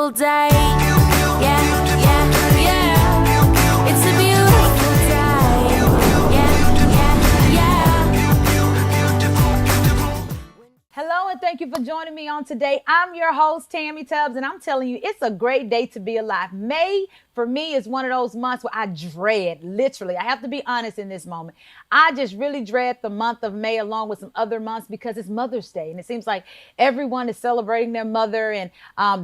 beautiful day. Yeah, yeah, yeah. It's a beautiful day. Yeah, yeah, yeah. Hello, and thank you for joining me on today. I'm your host, Tammy Tubbs, and I'm telling you, it's a great day to be alive. May, for me, is one of those months where I dread, literally. I have to be honest in this moment. I just really dread the month of May along with some other months because it's Mother's Day. And it seems like everyone is celebrating their mother and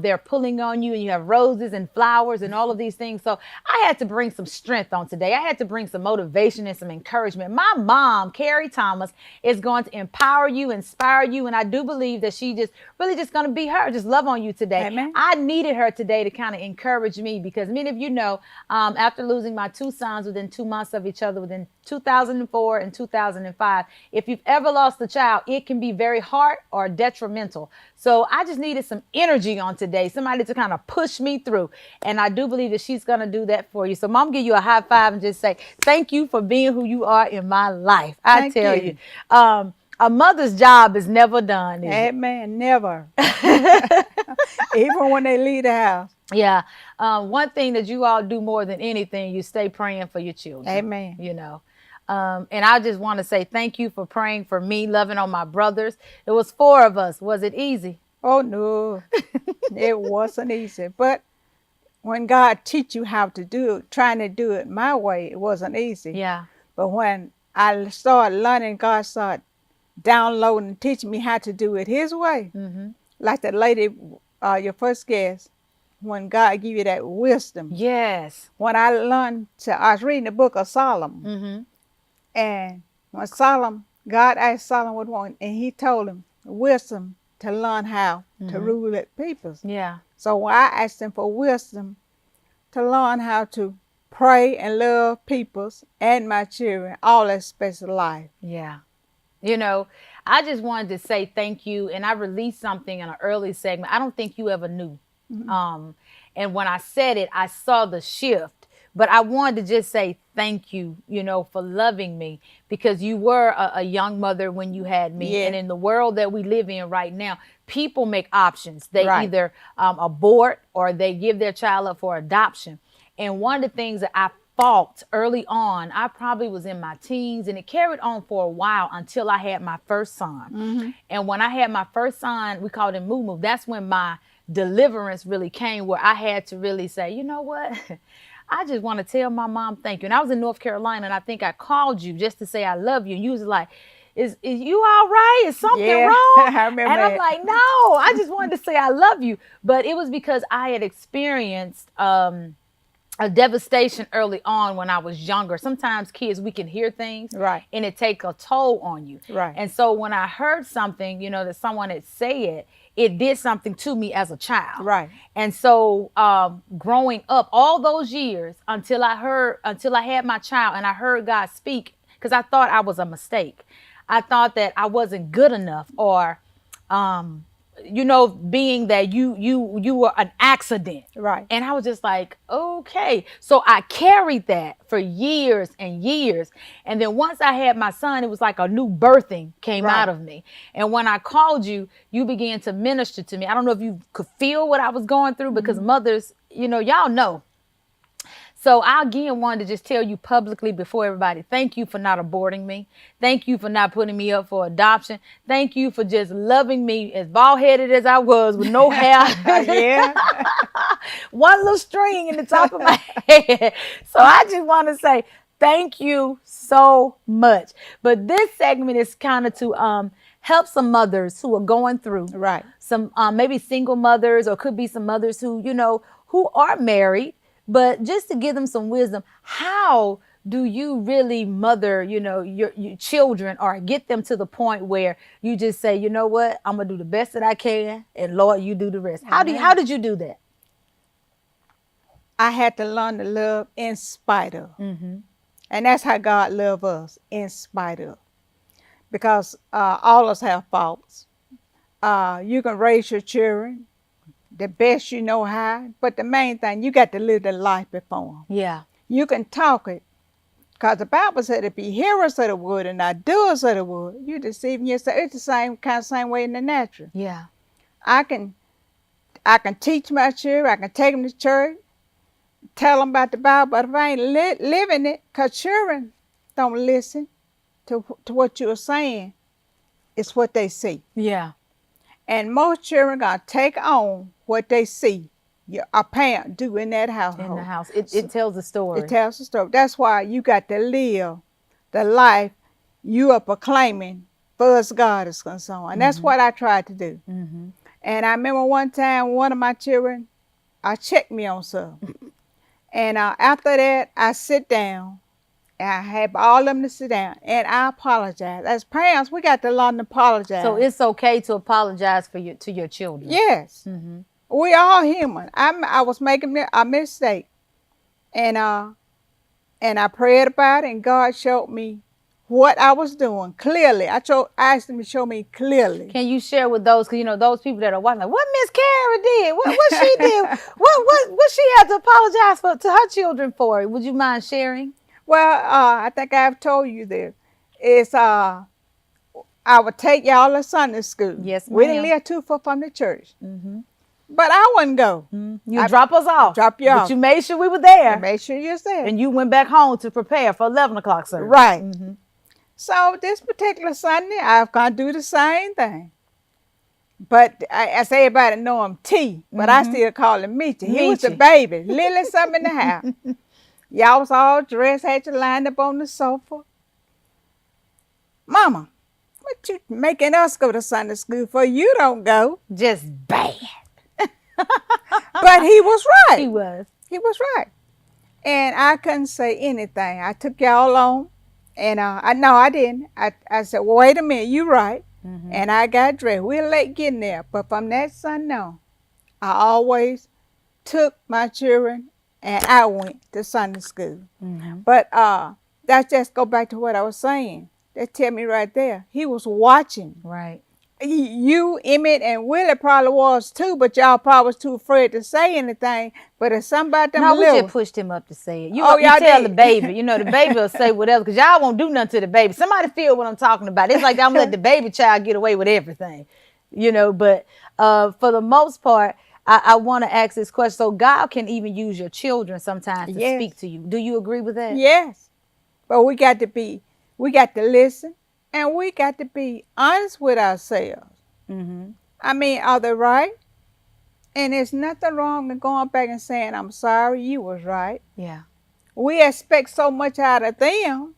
they're pulling on you and you have roses and flowers and all of these things. So I had to bring some strength on today. I had to bring some motivation and some encouragement. My mom, Carrie Thomas, is going to empower you, inspire you, and I do believe that she just really just going to be her, just love on you today. Amen. I needed her today to kind of encourage me because many of you know, after losing my two sons within 2 months of each other, within 2004 and 2005, if you've ever lost a child, it can be very hard or detrimental. So I just needed some energy on today, somebody to kind of push me through. And I do believe that she's going to do that for you. So Mom, give you a high five and just say, thank you for being who you are in my life. I Thank tell you. you. A mother's job is never done, is it? Amen. Never. Even when they leave the house. Yeah. One thing that you all do more than anything, you stay praying for your children. Amen. You know. And I just want to say thank you for praying for me, loving on my brothers. It was 4 of us. Was it easy? Oh, no. It wasn't easy. But when God teach you how to do it, trying to do it my way, it wasn't easy. Yeah. But when I started learning, God started downloading and teaching me how to do it his way. Mm-hmm. Like the lady, your first guest, when God give you that wisdom. Yes. When I was reading the book of Solomon. Mm-hmm. And when God asked Solomon what he wanted, and he told him wisdom to learn how to rule the peoples. Yeah. So I asked him for wisdom to learn how to pray and love peoples and my children, all that special life. Yeah. You know, I just wanted to say thank you. And I released something in an early segment. I don't think you ever knew. Mm-hmm. And when I said it, I saw the shift. But I wanted to just say thank you, you know, for loving me because you were a young mother when you had me. Yeah. And in the world that we live in right now, people make options. They Right. either abort or they give their child up for adoption. And one of the things that I fought early on, I probably was in my teens and it carried on for a while until I had my first son. Mm-hmm. And when I had my first son, we called him Moo Moo. That's when my deliverance really came where I had to really say, you know what? I just want to tell my mom thank you. And I was in North Carolina and I think I called you just to say I love you. And you was like, is you all right? Is something wrong? I remember And I'm that. like, no, I just wanted to say I love you. But it was because I had experienced a devastation early on when I was younger. Sometimes kids, we can hear things Right. and it take a toll on you. Right. And so when I heard something, you know, that someone had said, it did something to me as a child. Right. And so growing up all those years until I had my child and I heard God speak, because I thought I was a mistake. I thought that I wasn't good enough or, you know, being that you were an accident. Right. And I was just like, okay. So I carried that for years and years. And then once I had my son, it was like a new birthing came Right. out of me. And when I called you, you began to minister to me. I don't know if you could feel what I was going through because mothers, you know, y'all know. So I again wanted to just tell you publicly before everybody, thank you for not aborting me. Thank you for not putting me up for adoption. Thank you for just loving me as bald-headed as I was with no hair. Yeah. One little string in the top of my head. So I just want to say thank you so much. But this segment is kind of to help some mothers who are going through. Right. Some maybe single mothers or could be some mothers who, you know, who are married. But just to give them some wisdom, how do you really mother, you know, your children or get them to the point where you just say, you know what, I'm going to do the best that I can and Lord, you do the rest. How did you do that? I had to learn to love in spite of. Mm-hmm. And that's how God loves us, in spite of. Because all of us have faults. You can raise your children the best you know how, but the main thing, you got to live the life before them. Yeah. You can talk it, because the Bible said if you hearers of the word and not doers of the word, you're deceiving yourself. It's the same way in the natural. Yeah. I can I can teach my children. I can take them to church, tell them about the Bible. But if I ain't living it, because children don't listen to what you're saying, it's what they see. Yeah. And most children gonna take on what they see a parent do in that household. In the house. It tells a story. It tells a story. That's why you got to live the life you are proclaiming far as God is concerned. And that's what I tried to do. And I remember one time one of my children checked me on something. And after that, I sit down. And I have all of them to sit down. And I apologize. As parents, we got to learn to apologize. So it's okay to apologize to your children. Yes. We all human. I was making a mistake. And I prayed about it, and God showed me what I was doing clearly. I asked him to show me clearly. Can you share with those, because those people that are watching, like, what Miss Kara did? What she did? What she had to apologize to her children for? Would you mind sharing? Well, I think I've told you this. It's I would take y'all to Sunday school. Yes, ma'am. We didn't live too far from the church. But I wouldn't go. You drop us off. Drop you off. But you made sure we were there. Make sure you're there. And you went back home to prepare for 11 o'clock service. Right. So this particular Sunday, I'm going to do the same thing. But I say everybody know him T, but I still call him Meechie. He was the baby. Lily something in the house. Y'all was all dressed, had you lined up on the sofa. Mama, what you making us go to Sunday school for? You don't go. Just bad. But he was right. He was. He was right. And I couldn't say anything. I took y'all on. And I didn't. I said, well, wait a minute, you right. And I got dressed. We were late getting there. But from that Sunday on, I always took my children and I went to Sunday school. But that just go back to what I was saying. That tell me right there. He was watching. Right. You, Emmett, and Willie probably was too, but y'all probably was too afraid to say anything. But if somebody them we just pushed him up to say it. You y'all tell did. the baby. The baby will say whatever, because y'all won't do nothing to the baby. Somebody feel what I'm talking about. It's like I'm gonna let the baby child get away with everything. But for the most part, I want to ask this question. So God can even use your children sometimes to speak to you. Do you agree with that? Yes. But we got to listen. And we got to be honest with ourselves. I mean, are they right? And there's nothing wrong with going back and saying, I'm sorry, you was right. Yeah. We expect so much out of them.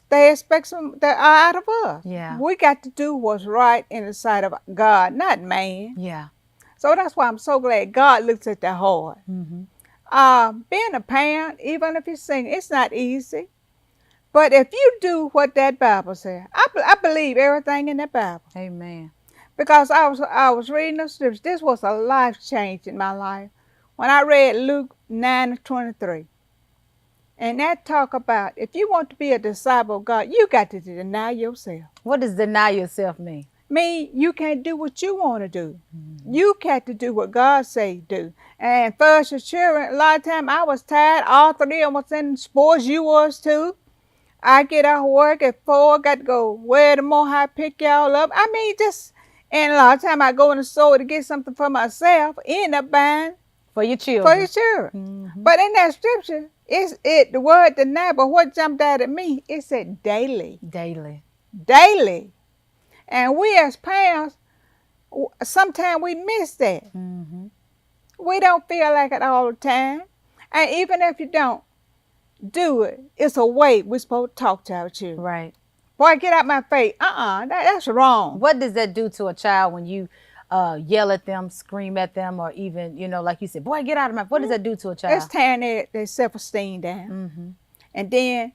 They expect that out of us. Yeah. We got to do what's right in the sight of God, not man. Yeah. So that's why I'm so glad God looks at the heart. Being a parent, even if you're single, it's not easy. But if you do what that Bible says, I believe everything in that Bible. Amen. Because I was reading the scriptures. This was a life change in my life. When I read Luke 9:23. And that talk about if you want to be a disciple of God, you got to deny yourself. What does deny yourself mean? You can't do what you want to do. You got to do what God say do. And first your children, a lot of time I was tired. All three of them was in sports. You was too. I get out of work at 4, got to go where the more I pick y'all up. And a lot of time I go in the store to get something for myself, end up buying for your children. For your children. But in that scripture, the word deny, but what jumped out at me, it said daily. Daily. Daily. And we as parents, sometimes we miss that. We don't feel like it all the time. And even if you don't do it, it's a way we're supposed to talk to our children. Right. Boy, get out my face. That's wrong. What does that do to a child when you yell at them, scream at them, or even, like you said, boy, get out of my face? What does that do to a child? It's tearing their self-esteem down. And then,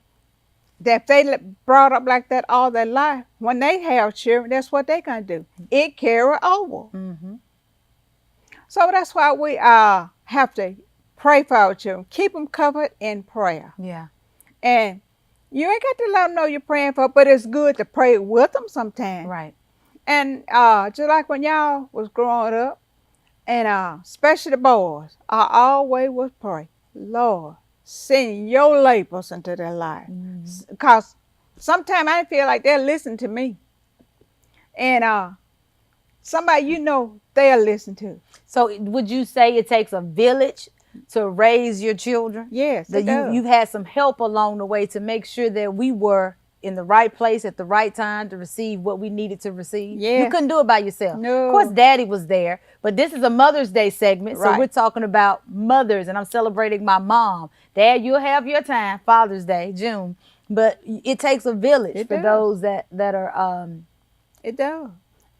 if they brought up like that all their life, when they have children, that's what they're going to do. It carry over. So that's why we have to pray for our children. Keep them covered in prayer. Yeah. And you ain't got to let them know you're praying for, but it's good to pray with them sometimes. Right. And just like when y'all was growing up, and especially the boys, I always would pray, Lord, send your labels into their life. Because sometimes I feel like they're listening to me. And somebody you know they'll listen to. So would you say it takes a village to raise your children? Yes, That it does. you've had some help along the way to make sure that we were in the right place at the right time to receive what we needed to receive. You Yeah. couldn't do it by yourself. No. Of course, Daddy was there, but this is a Mother's Day segment, so Right. we're talking about mothers, and I'm celebrating my mom. Dad, you'll have your time, Father's Day, June, but it takes a village It for does. those that are It does.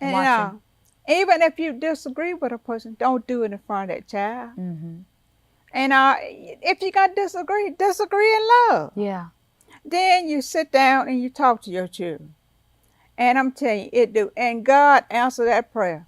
And watching. even if you disagree with a person, don't do it in front of that child. Mm-hmm. And if you got disagree in love. Yeah. Then you sit down and you talk to your children. And I'm telling you, it do. And God answered that prayer.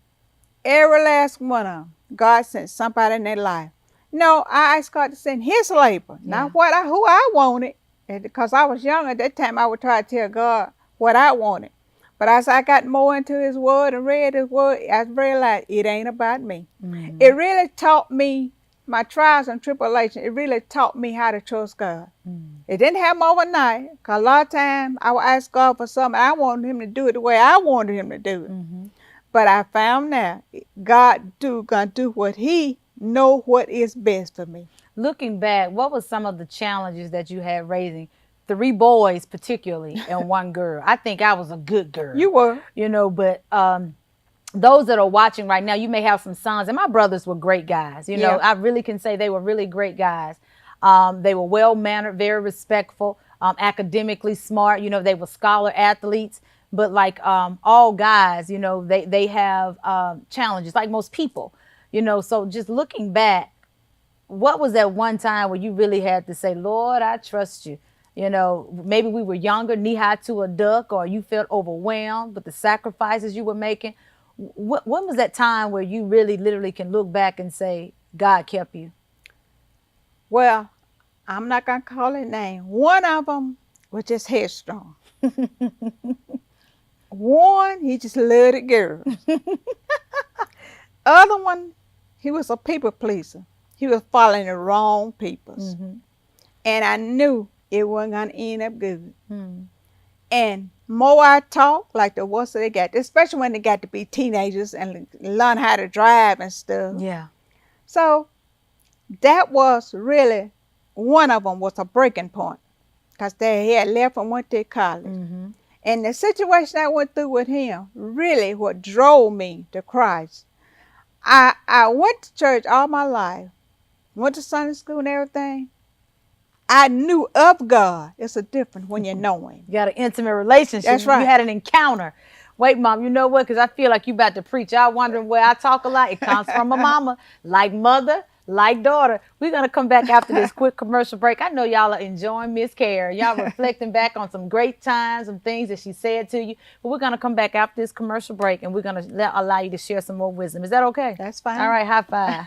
Every last one of them. God sent somebody in their life. No, I asked God to send his labor, not who I wanted. And because I was young at that time, I would try to tell God what I wanted. But as I got more into his word and read his word, I realized it ain't about me. Mm-hmm. It really taught me my trials and tribulations. It really taught me how to trust God. Mm-hmm. It didn't happen overnight, because a lot of times I would ask God for something. I wanted him to do it the way I wanted him to do it. Mm-hmm. But I found now, God gonna do what he know what is best for me. Looking back, what was some of the challenges that you had raising 3 boys particularly and 1 girl? I think I was a good girl. You were. You know, but those that are watching right now, you may have some sons, and my brothers were great guys. You know, Yeah. I really can say they were really great guys. They were well-mannered, very respectful, academically smart. You know, they were scholar athletes. But like all guys, you know, they have challenges like most people, you know. So just looking back, what was that one time where you really had to say, Lord, I trust you? You know, maybe we were younger, knee-high to a duck, or you felt overwhelmed with the sacrifices you were making. When was that time where you really literally can look back and say, God kept you? Well, I'm not going to call it name. One of them was just headstrong. One, he just loved it girls. Other one, he was a people pleaser. He was following the wrong peoples. Mm-hmm. And I knew it wasn't going to end up good. Mm-hmm. And more I talk, like the worse they got, especially when they got to be teenagers and learn how to drive and stuff. Yeah. So that was really, one of them was a breaking point, because they had left and went to college. Mm-hmm. And the situation I went through with him, really what drove me to Christ. I went to church all my life, went to Sunday school and everything. I knew of God. It's a difference when you know him. You got an intimate relationship. That's right. You had an encounter. Wait, Mom, you know what? Because I feel like you about to preach. Y'all wondering where I talk a lot? It comes from a mama, like mother, like daughter. We're going to come back after this quick commercial break. I know y'all are enjoying Miss Kara. Y'all reflecting back on some great times, some things that she said to you. But we're going to come back after this commercial break, and we're going to allow you to share some more wisdom. Is that okay? That's fine. All right, high five.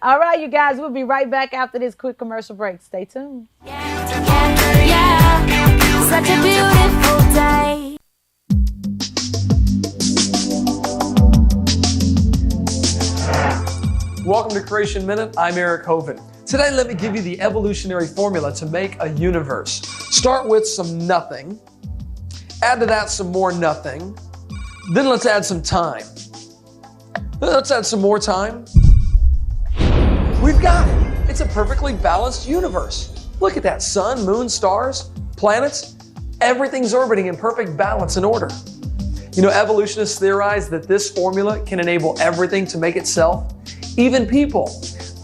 All right, you guys, we'll be right back after this quick commercial break. Stay tuned. Yeah, such a beautiful day. Welcome to Creation Minute. I'm Eric Hovind. Today, let me give you the evolutionary formula to make a universe. Start with some nothing. Add to that some more nothing. Then let's add some time. Then let's add some more time. We've got it. It's a perfectly balanced universe. Look at that sun, moon, stars, planets. Everything's orbiting in perfect balance and order. You know, evolutionists theorize that this formula can enable everything to make itself, even people,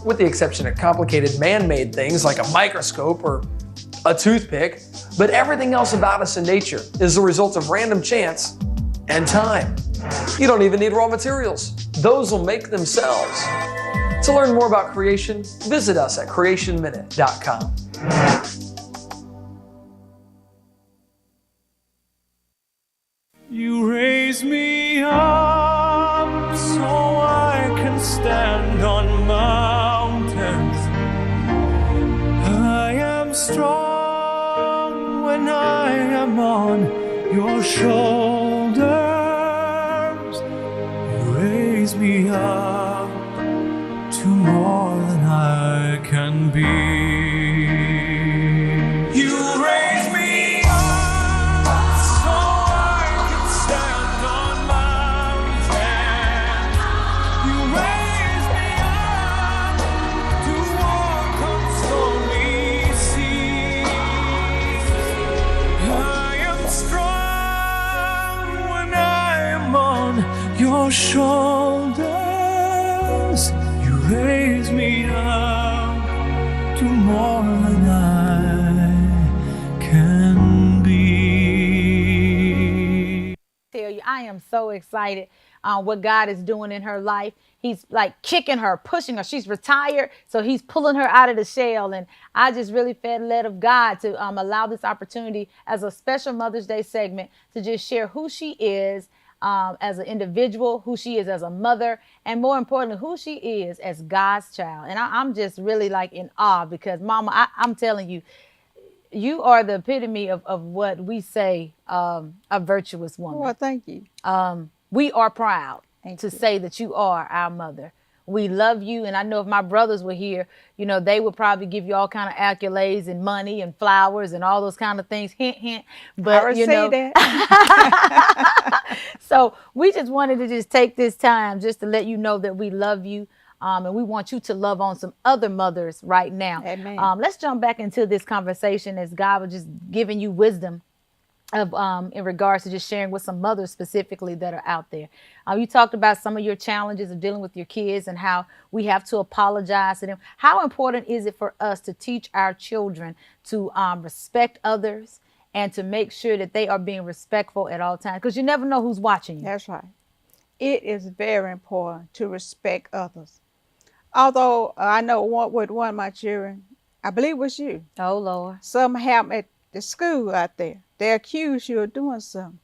with the exception of complicated man-made things like a microscope or a toothpick. But everything else about us in nature is the result of random chance and time. You don't even need raw materials. Those will make themselves. To learn more about creation, visit us at creationminute.com. You raise me up so I can stand on mountains. I am strong when I am on your shoulders. You raise me up to more than I can be. You raise me up so I can stand on your shoulders, you raise me up to more than I can be. Tell you, I am so excited what God is doing in her life. He's like kicking her, pushing her. She's retired, so he's pulling her out of the shell. And I just really felt led of God to allow this opportunity as a special Mother's Day segment to just share who she is as an individual, who she is as a mother, and more importantly, who she is as God's child. And I'm just really like in awe because, Mama, I'm telling you, you are the epitome of what we say a virtuous woman. Well, thank you. We are proud Thank to you. say that you are our mother. We love you. And I know if my brothers were here, you know, they would probably give you all kind of accolades and money and flowers and all those kind of things. Hint, hint. But, I you know, that. so we just wanted to just take this time just to let you know that we love you. And we want you to love on some other mothers right now. Amen. Let's jump back into this conversation as God was just giving you wisdom of in regards to just sharing with some mothers specifically that are out there. You talked about some of your challenges of dealing with your kids and how we have to apologize to them. How important is it for us to teach our children to respect others and to make sure that they are being respectful at all times? Because you never know who's watching you. That's right. It is very important to respect others. Although I know with one of my children, I believe it was you. Oh, Lord. Something happened at the school out there. They accused you of doing something.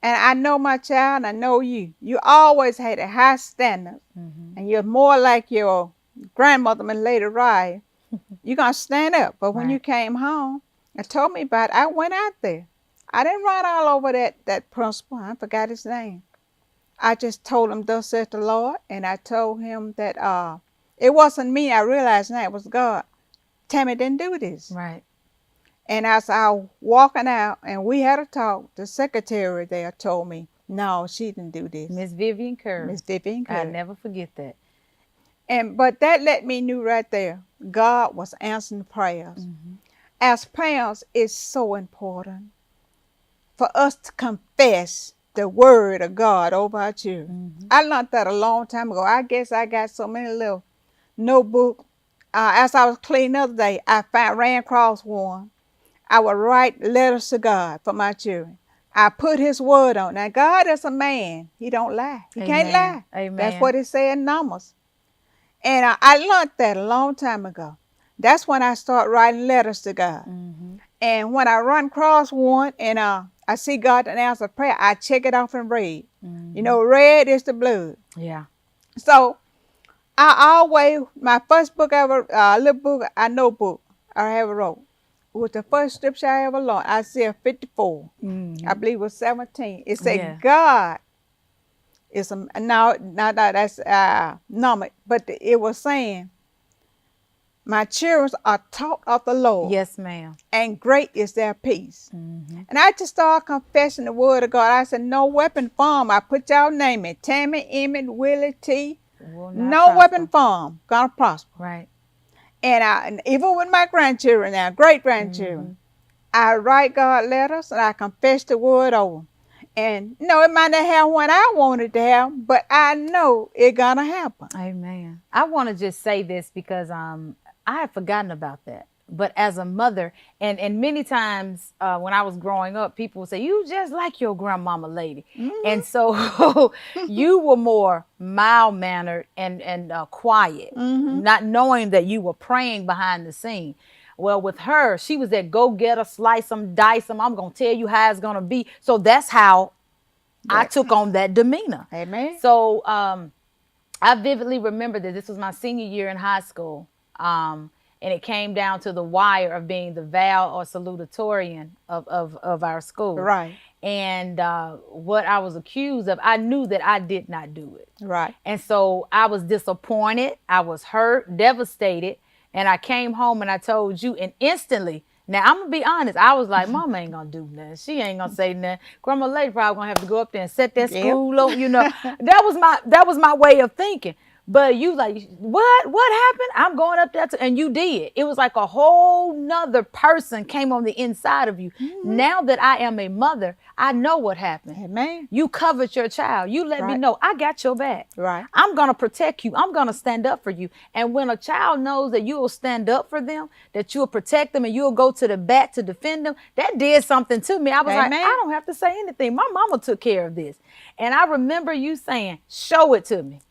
And I know my child, I know you. You always had a high standard. Mm-hmm. And you're more like your grandmother and Lady Rye. You're going to stand up. But when Right. you came home and told me about it, I went out there. I didn't write all over that principal. I forgot his name. I just told him, thus saith the Lord. And I told him that it wasn't me. I realized now it was God. Tammy didn't do this. Right. And as I was walking out and we had a talk, the secretary there told me, no, she didn't do this. Miss Vivian Curry. Miss Vivian Curry. I'll never forget that. But that let me know right there, God was answering prayers. Mm-hmm. As parents, it's so important for us to confess the word of God over our children. Mm-hmm. I learned that a long time ago. I guess I got so many little notebooks. As I was cleaning the other day, I ran across one. I would write letters to God for my children. I put his word on. Now, God is a man. He don't lie. He can't lie. Amen. That's what it said in Numbers. And I learned that a long time ago. That's when I started writing letters to God. Mm-hmm. And when I run across one and I see God and answer prayer, I check it off and read. Mm-hmm. You know, red is the blood. Yeah. So I always, my first book ever, little book, notebook I ever wrote, was the first scripture I ever learned. Isaiah 54. Mm-hmm. I believe it was 17. It said, Yeah. God is now that's number, but it was saying, my children are taught of the Lord. Yes, ma'am. And great is their peace. Mm-hmm. And I just started confessing the word of God. I said, no weapon formed. I put y'all name in. Tammy, Emmett, Willie, T. Will not No prosper. weapon formed gonna prosper. Right. And even with my grandchildren now, great grandchildren, I write God letters and I confess the word over. And no, it might not have what I wanted to have, but I know it gonna happen. Amen. I want to just say this because I had forgotten about that. But as a mother, and many times when I was growing up, people would say, you just like your grandmama lady. Mm-hmm. And so you were more mild-mannered and quiet, Mm-hmm. not knowing that you were praying behind the scene. Well, with her, she was that go-getter, slice them, dice them. I'm going to tell you how it's going to be. So that's how I took on that demeanor. Amen. So I vividly remember that this was my senior year in high school. And it came down to the wire of being the val or salutatorian of our school. Right. And what I was accused of, I knew that I did not do it. Right. And so I was disappointed. I was hurt, devastated. And I came home and I told you, and instantly, now I'm gonna be honest, I was like, Mama ain't gonna do nothing. She ain't gonna say nothing. Grandma Lady probably gonna have to go up there and set that Yep. school up, you know. That was my way of thinking. But you like, what happened? I'm going up there and you did. It was like a whole nother person came on the inside of you. Now that I am a mother, I know what happened. Amen. You covered your child. You let me Right. know I got your back. Right. I'm going to protect you. I'm going to stand up for you. And when a child knows that you will stand up for them, that you'll protect them and you'll go to the bat to defend them, that did something to me. I was like, Amen. I don't have to say anything. My mama took care of this. And I remember you saying, show it to me.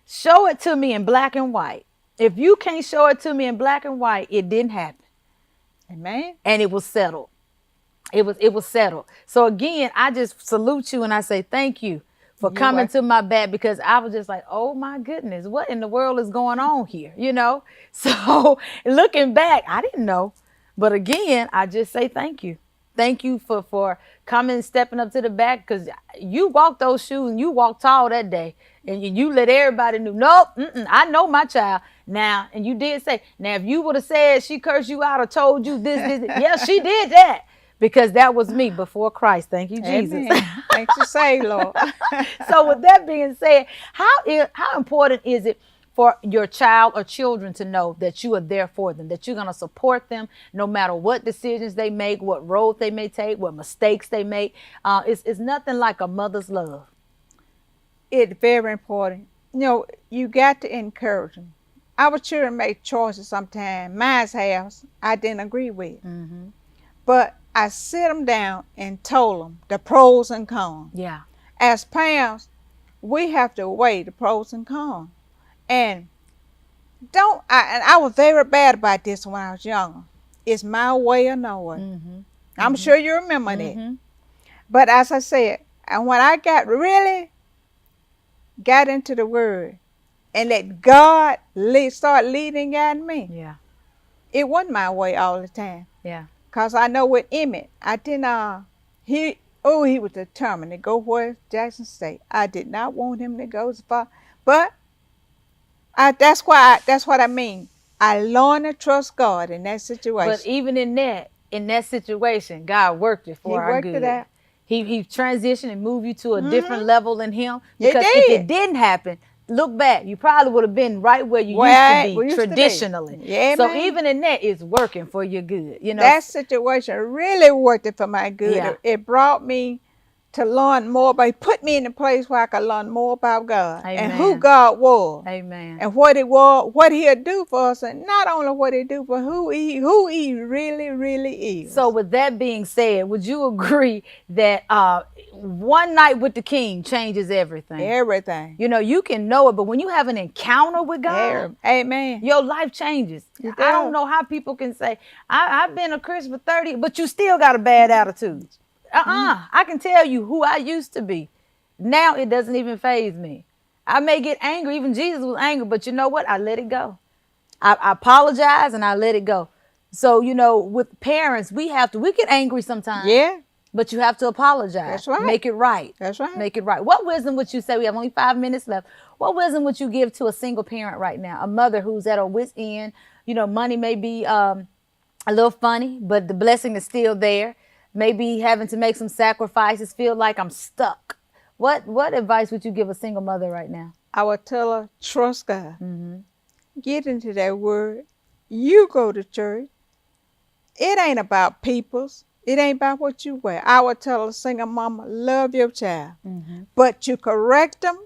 Show it to me in black and white. If you can't show it to me in black and white, it didn't happen. Amen. And it was settled. It was settled. So again, I just salute you and I say thank you for coming welcome. to my back, because I was just like, oh my goodness, what in the world is going on here? You know? So looking back, I didn't know. But again, I just say thank you. Thank you for coming, stepping up to the back, because you walked those shoes and you walked tall that day. And you let everybody know, nope, I know my child. Now, and you did say, now if you would have said she cursed you out or told you this, yeah, she did that. Because that was me before Christ. Thank you, Jesus. Amen. Thanks you say, Lord. So with that being said, how important is it for your child or children to know that you are there for them, that you're going to support them no matter what decisions they make, what road they may take, what mistakes they make? It's nothing like a mother's love. It's very important. You know, you got to encourage them. Our children make choices sometimes. Mine's house, I didn't agree with. But I sit them down and told them the pros and cons. Yeah. As parents, we have to weigh the pros and cons. And I was very bad about this when I was younger. It's my way or no way. I'm sure you remember that. But as I said, and when I got into the word and let God start leading and guiding me, Yeah. it wasn't my way all the time. Yeah. Because I know with Emmett, I didn't, he was determined to go where Jackson State. I did not want him to go as far, but that's what I mean. I learned to trust God in that situation. But even in that situation, God worked it for He our worked good. it out. He transitioned and moved you to a different level in him. He Because if it did. didn't happen, look back, you probably would have been right where you Where used we to be used to be. traditionally. Yeah, so man. even in that, it's working for your good. You know, That situation really worked it for my good. Yeah. It brought me to learn more, but it put me in a place where I could learn more about God and who Amen. God was. Amen. And what it was, what He'll do for us, and not only what He do, but who He really, really is. So with that being said, would you agree that one night with the King changes everything? Everything. You know, you can know it, but when you have an encounter with God, Amen. your life changes. It I don't does. know how people can say, I've been a Christian for 30, but you still got a bad attitude. I can tell you who I used to be. Now it doesn't even faze me. I may get angry. Even Jesus was angry, but you know what? I let it go. I apologize and I let it go. So, you know, with parents, we get angry sometimes. Yeah, But you have to apologize. That's right. Make it right. that's right. Make it right. What wisdom would you say? We have only 5 minutes left. What wisdom would you give to a single parent right now? A mother who's at her wit's end. You know, money may be a little funny, but the blessing is still there. Maybe having to make some sacrifices, feel like I'm stuck. What advice would you give a single mother right now? I would tell her, trust God. Get into that word. You go to church. It ain't about peoples. It ain't about what you wear. I would tell a single mama, love your child. But you correct them,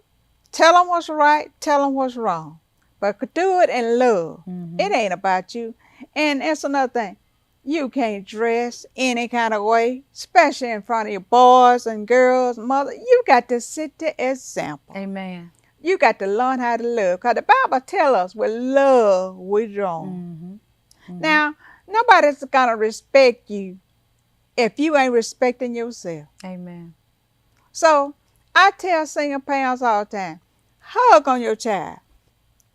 tell them what's right, tell them what's wrong. But do it in love. It ain't about you. And that's another thing. You can't dress any kind of way, especially in front of your boys and girls, mother. You got to set the example. Amen. You got to learn how to love. Because the Bible tells us with love we drawn. Now, nobody's going to respect you if you ain't respecting yourself. Amen. So I tell single parents all the time, hug on your child.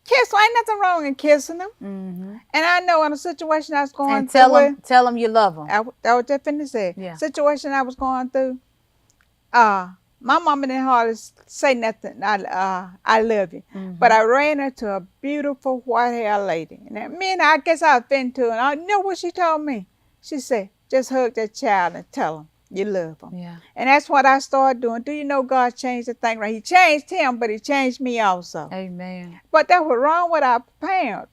Kiss, ain't nothing wrong in kissing them. And I know in a situation I was going And through. tell them you love them. I was just finna say. Yeah. Situation I was going through. My mama didn't hardly say nothing. I love you. But I ran into a beautiful white-haired lady. And me and I guess I was finna to her. And I know what she told me. She said, just hug that child and tell him you love them. Yeah. And that's what I started doing. Do you know God changed the thing? Right? He changed him, but he changed me also. Amen. But that was wrong with our parents.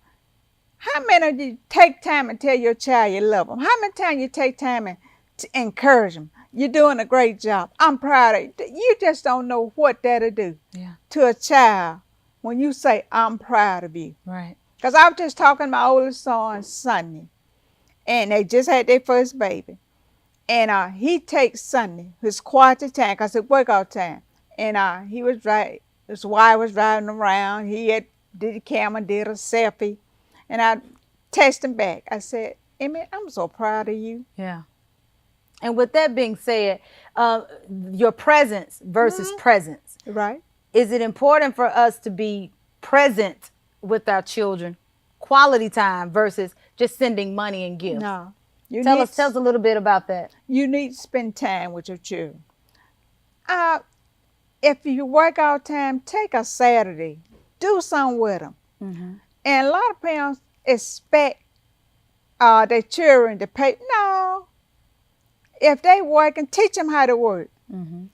How many of you take time and tell your child you love them? How many times you take time and to encourage them? You're doing a great job. I'm proud of you. You just don't know what that'll do Yeah. to a child when you say, I'm proud of you. Right. Because I was just talking to my oldest son, Sonny, and they just had their first baby. And he takes Sunday, his quality time, because it's workout time. And he was his wife was driving around. He had did the camera, did a selfie. And I texted him back. I said, Emmett, I'm so proud of you. Yeah. And with that being said, your presence versus presence. Right. Is it important for us to be present with our children, quality time versus just sending money and gifts? No. Tell us a little bit about that. You need to spend time with your children. If you work out time, take a Saturday. Do something with them. Mm-hmm. And a lot of parents expect their children to pay. No. If they working, teach them how to work. Mm-hmm.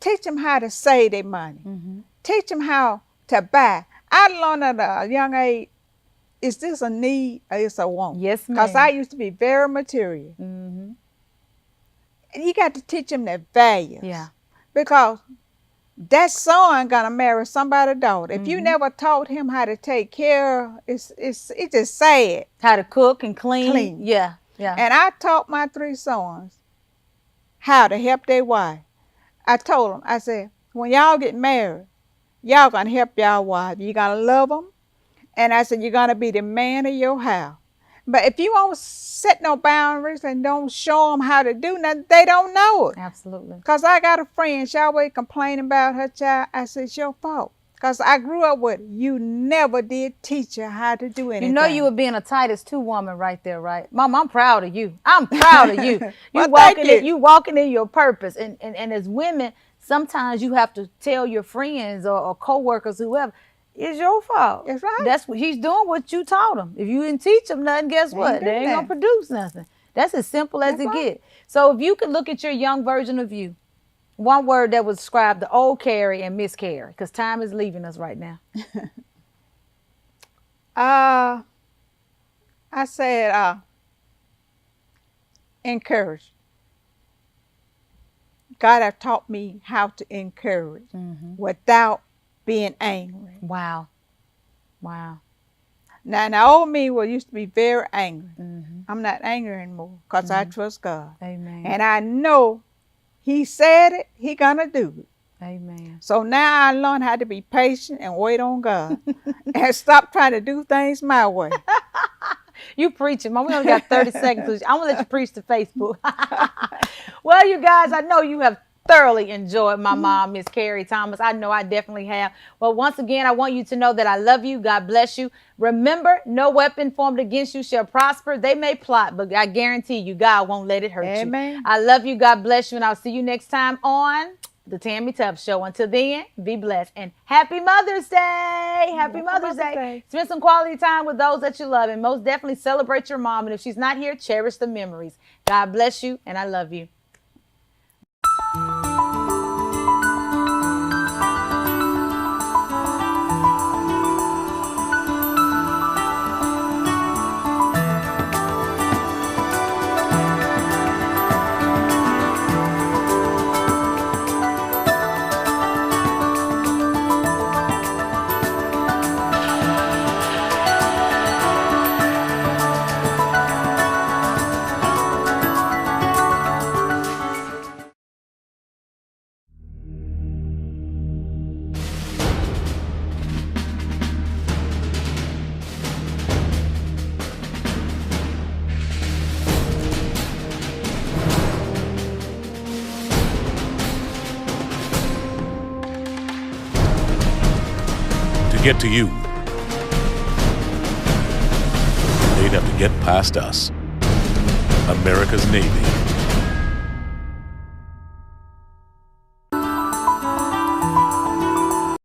Teach them how to save their money. Mm-hmm. Teach them how to buy. I learned at a young age, is this a need or is a want? Yes, ma'am. Because I used to be very material. Mm-hmm. And you got to teach them their values. Yeah. Because that son gonna marry somebody's daughter. If you never taught him how to take care, it's just sad. How to cook and clean. Clean. Yeah. Yeah. And I taught my 3 sons how to help their wife. I told them, I said, when y'all get married, y'all gonna help y'all wife. You gonna love them. And I said, you're gonna be the man of your house. But if you don't set no boundaries and don't show them how to do nothing, they don't know it. Absolutely. Because I got a friend, she always complaining about her child. I said, it's your fault. Because I grew up with you never did teach her how to do anything. You know you were being a Titus 2 woman right there, right? Mom, I'm proud of you. I'm proud of you. Well, thank you. You walking in your purpose. And as women, sometimes you have to tell your friends or co-workers, whoever, it's your fault. That's right. That's what he's doing, what you taught him. If you didn't teach him nothing, guess what? They ain't gonna produce nothing. That's as simple as it gets. So if you could look at your young version of you, one word that would describe the old Carrie and Miss Carrie, because time is leaving us right now. I said, encourage. God have taught me how to encourage without being angry. Wow. Wow. Now, the old me used to be very angry. I'm not angry anymore because I trust God. Amen. And I know He said it, He gonna do it. Amen. So now I learn how to be patient and wait on God and stop trying to do things my way. You preaching, Mom. We only got 30 seconds. I'm going to let you preach to Facebook. Well, you guys, I know you have thoroughly enjoyed my mom, Miss Carrie Thomas. I know I definitely have. Well, once again, I want you to know that I love you. God bless you. Remember, no weapon formed against you shall prosper. They may plot, but I guarantee you, God won't let it hurt Amen. you. I love you. God bless you. And I'll see you next time on The Tammy Tubbs Show. Until then, be blessed. And happy Mother's Day. Happy Mother's Day. Spend some quality time with those that you love. And most definitely celebrate your mom. And if she's not here, cherish the memories. God bless you. And I love you. Get to you. They'd have to get past us. America's Navy.